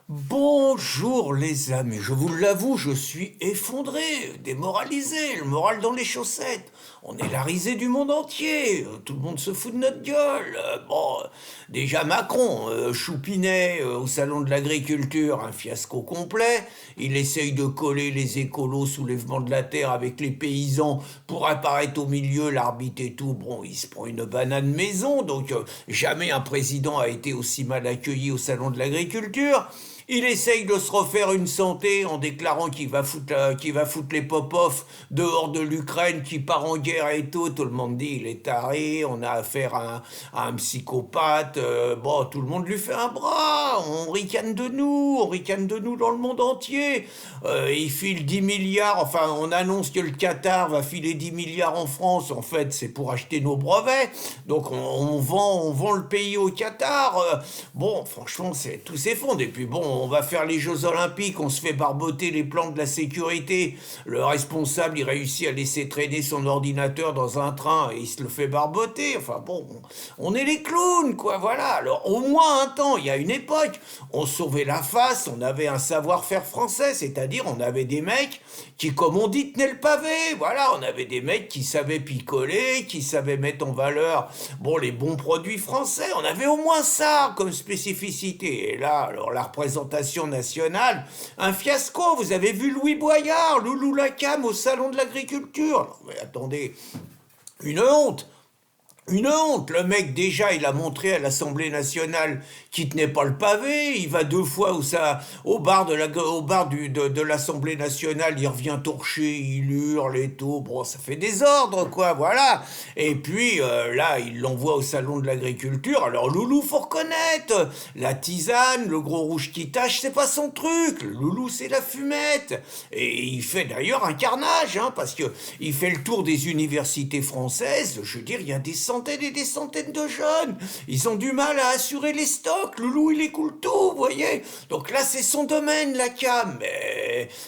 Bonjour les amis, je vous l'avoue, je suis effondré, démoralisé, le moral dans les chaussettes. On est la risée du monde entier, tout le monde se fout de notre gueule. Déjà Macron, Choupinet au salon de l'agriculture, un fiasco complet. Il essaye de coller les écolos soulèvement de la terre avec les paysans pour apparaître au milieu, l'arbitre et tout. Bon, il se prend une banane maison, donc jamais un président a été aussi mal accueilli au salon de l'agriculture. Il essaye de se refaire une santé en déclarant qu'il va foutre les pop-off dehors de l'Ukraine, qui part en guerre et tout. Tout le monde dit il est taré, on a affaire à un psychopathe. Bon, tout le monde lui fait un bras. On ricane de nous dans le monde entier. Il file 10 milliards, enfin on annonce que le Qatar va filer 10 milliards en France. En fait, c'est pour acheter nos brevets. Donc on vend le pays au Qatar. Bon, franchement, tout s'effondre. Et puis bon, on va faire les Jeux Olympiques, on se fait barboter les plans de la sécurité. Le responsable, il réussit à laisser traîner son ordinateur dans un train et il se le fait barboter. Enfin bon, on est les clowns, quoi, voilà. Alors au moins un temps, il y a une époque, on sauvait la face, on avait un savoir-faire français, c'est-à-dire on avait des mecs qui, comme on dit, tenaient le pavé. Voilà, on avait des mecs qui savaient picoler, qui savaient mettre en valeur, bon, les bons produits français. On avait au moins ça comme spécificité. Et là, alors la représentation nationale, un fiasco. Vous avez vu Louis Boyard, Loulou Lacam au salon de l'agriculture. Non, mais attendez, une honte. Une honte, le mec déjà il a montré à l'Assemblée nationale qu'il tenait pas le pavé, il va 2 fois au bar de l'Assemblée nationale, il revient torché, il hurle et tout, bon ça fait désordre quoi, voilà. Et puis là il l'envoie au salon de l'agriculture, alors Loulou faut reconnaître, la tisane, le gros rouge qui tâche c'est pas son truc, le Loulou c'est la fumette. Et il fait d'ailleurs un carnage, hein, parce que il fait le tour des universités françaises, je veux dire il y a des centaines et des centaines de jeunes. Ils ont du mal à assurer les stocks. Loulou, il écoule tout, vous voyez. Donc là, c'est son domaine, la cam.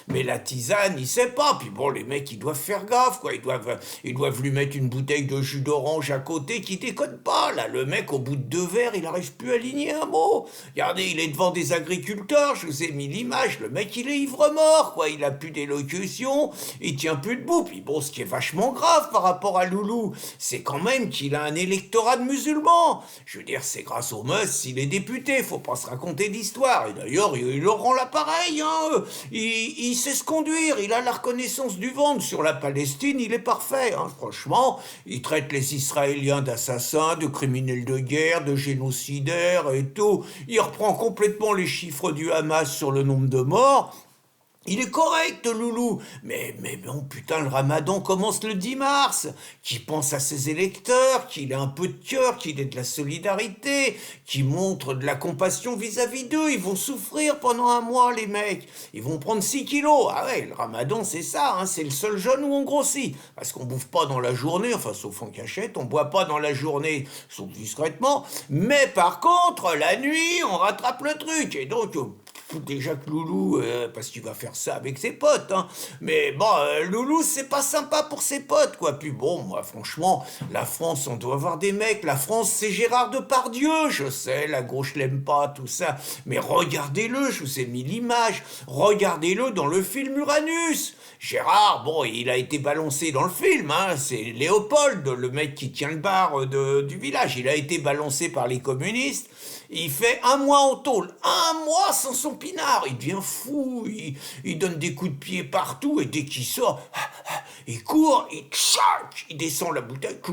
Mais la tisane, il sait pas. Puis bon, les mecs, ils doivent faire gaffe, quoi. Ils doivent lui mettre une bouteille de jus d'orange à côté qui déconne pas. Là, le mec, au bout de 2 verres, il arrive plus à aligner un mot. Regardez, il est devant des agriculteurs. Je vous ai mis l'image. Le mec, il est ivre-mort, quoi. Il a plus d'élocution. Il tient plus debout. Puis bon, ce qui est vachement grave par rapport à Loulou, c'est quand même qu'il a un électorat de musulmans. Je veux dire, c'est grâce au meus s'il est député, faut pas se raconter d'histoire. Et d'ailleurs, il leur rend l'appareil, hein. Il sait se conduire, il a la reconnaissance du ventre. Sur la Palestine, il est parfait, hein. Franchement, il traite les Israéliens d'assassins, de criminels de guerre, de génocidaires et tout. Il reprend complètement les chiffres du Hamas sur le nombre de morts. Il est correct, Loulou, mais bon, putain, le ramadan commence le 10 mars, qu'il pense à ses électeurs, qu'il ait un peu de cœur, qu'il ait de la solidarité, qu'il montre de la compassion vis-à-vis d'eux. Ils vont souffrir pendant un mois, les mecs. Ils vont prendre 6 kilos. Ah ouais, le ramadan, c'est ça, hein, c'est le seul jeûne où on grossit. Parce qu'on bouffe pas dans la journée, enfin, sauf en cachette, on boit pas dans la journée, sauf discrètement. Mais par contre, la nuit, on rattrape le truc. Et donc, déjà que Loulou, parce qu'il va faire ça avec ses potes, hein. Mais bon, Loulou, c'est pas sympa pour ses potes, quoi. Puis bon, moi, franchement, la France, on doit avoir des mecs. La France, c'est Gérard Depardieu, je sais, la gauche l'aime pas, tout ça. Mais regardez-le, je vous ai mis l'image. Regardez-le dans le film Uranus. Gérard, bon, il a été balancé dans le film, hein. C'est Léopold, le mec qui tient le bar du village. Il a été balancé par les communistes. Il fait un mois en tôle, un mois sans son pinard, il devient fou, il donne des coups de pied partout et dès qu'il sort, il court, il descend la bouteille, 1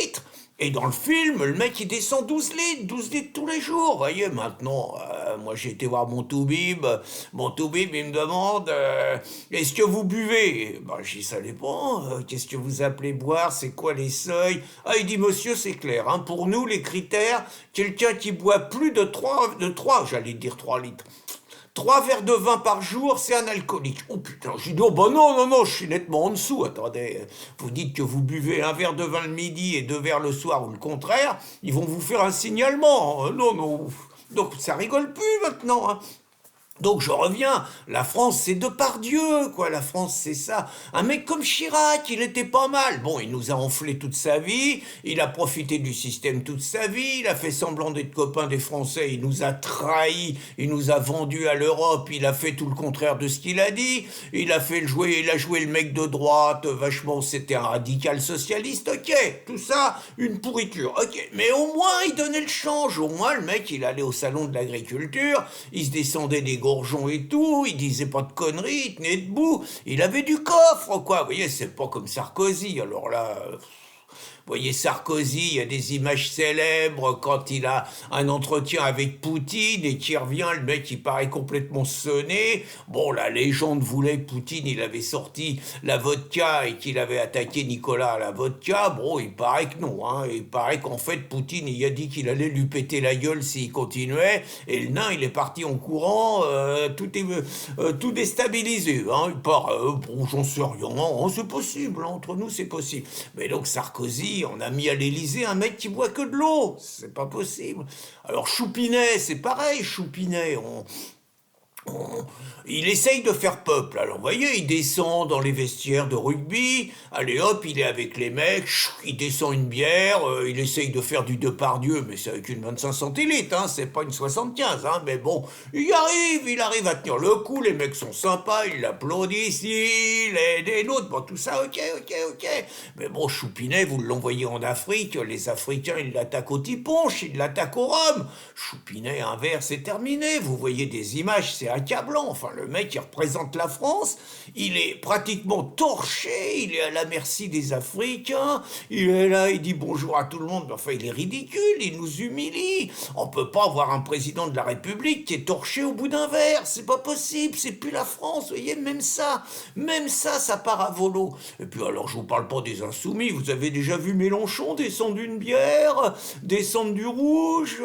litre. Et dans le film, le mec il descend 12 litres tous les jours. Vous voyez, maintenant, moi j'ai été voir mon Toubib. Mon Toubib il me demande est-ce que vous buvez? Ben, je dis ça dépend. Qu'est-ce que vous appelez boire? C'est quoi les seuils? Ah, il dit monsieur, c'est clair. Hein, pour nous, les critères, quelqu'un qui boit plus de 3 j'allais dire 3 litres. 3 verres de vin par jour, c'est un alcoolique. Oh putain, j'ai dit, oh bah non, je suis nettement en dessous. Attendez, vous dites que vous buvez un verre de vin le midi et 2 verres le soir ou le contraire, ils vont vous faire un signalement. Non. Donc ça rigole plus maintenant, hein. Donc je reviens, la France c'est Depardieu, quoi, la France c'est ça. Un mec comme Chirac, il était pas mal. Bon, il nous a enflé toute sa vie, il a profité du système toute sa vie, il a fait semblant d'être copain des Français, il nous a trahis, il nous a vendus à l'Europe, il a fait tout le contraire de ce qu'il a dit, il a joué le mec de droite, vachement, c'était un radical socialiste, ok, tout ça, une pourriture, ok, mais au moins il donnait le change, au moins le mec il allait au salon de l'agriculture, il se descendait des Gorgeon et tout, il disait pas de conneries, il tenait debout, il avait du coffre, quoi. Vous voyez, c'est pas comme Sarkozy, alors là, vous voyez Sarkozy, il y a des images célèbres quand il a un entretien avec Poutine et qui revient, le mec il paraît complètement sonné. Bon, la légende voulait que Poutine il avait sorti la vodka et qu'il avait attaqué Nicolas à la vodka. Bon, il paraît que non, hein. Il paraît qu'en fait Poutine il a dit qu'il allait lui péter la gueule s'il continuait et le nain il est parti en courant, tout déstabilisé. Hein. Il paraît, bon, j'en sais rien, hein, c'est possible, hein, entre nous c'est possible. Mais donc Sarkozy, on a mis à l'Élysée un mec qui boit que de l'eau. C'est pas possible. Alors Choupinet, c'est pareil, Choupinet, il essaye de faire peuple. Alors, vous voyez, il descend dans les vestiaires de rugby. Allez hop, il est avec les mecs. Il descend une bière. Il essaye de faire du Depardieu, mais c'est avec une 25 centilitres, hein. C'est pas une 75, hein. Mais bon, il arrive à tenir le coup. Les mecs sont sympas. Ils l'applaudissent. Il est des nôtres. Bon, tout ça, ok, ok, ok. Mais bon, Choupinet, vous l'envoyez en Afrique. Les Africains, ils l'attaquent au tiponche. Ils l'attaquent au rhum. Choupinet, un verre, c'est terminé. Vous voyez des images, c'est accablant. Enfin, le mec, il représente la France, il est pratiquement torché, il est à la merci des Africains, il est là, il dit bonjour à tout le monde, mais enfin, il est ridicule, il nous humilie. On peut pas avoir un président de la République qui est torché au bout d'un verre, c'est pas possible, c'est plus la France, vous voyez, même ça part à volo. Et puis alors, je vous parle pas des insoumis, vous avez déjà vu Mélenchon descendre une bière, descendre du rouge,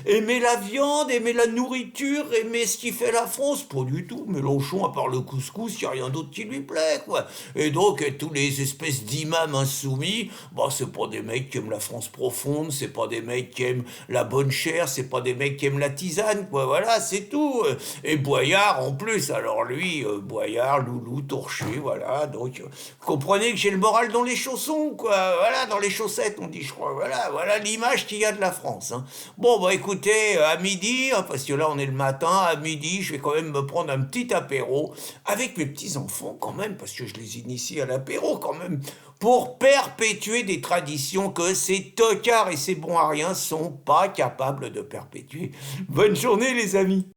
aimer la viande, aimer la nourriture, aimer ce qui fait la France, pas du tout. Mélenchon, à part le couscous, il n'y a rien d'autre qui lui plaît, quoi. Et donc, tous les espèces d'imams insoumis, bah, c'est pas des mecs qui aiment la France profonde, c'est pas des mecs qui aiment la bonne chair, c'est pas des mecs qui aiment la tisane, quoi. Voilà, c'est tout. Et Boyard, en plus, alors lui, Boyard, Loulou, Torché, voilà. Donc, vous comprenez que j'ai le moral dans les chaussons, quoi. Voilà, dans les chaussettes, on dit, je crois. Voilà l'image qu'il y a de la France, hein. Bon, bah écoutez, à midi, hein, parce que là on est le matin, à midi, je vais quand même me prendre un petit apéro avec mes petits-enfants quand même, parce que je les initie à l'apéro quand même, pour perpétuer des traditions que ces tocards et ces bons à rien sont pas capables de perpétuer. Bonne journée les amis.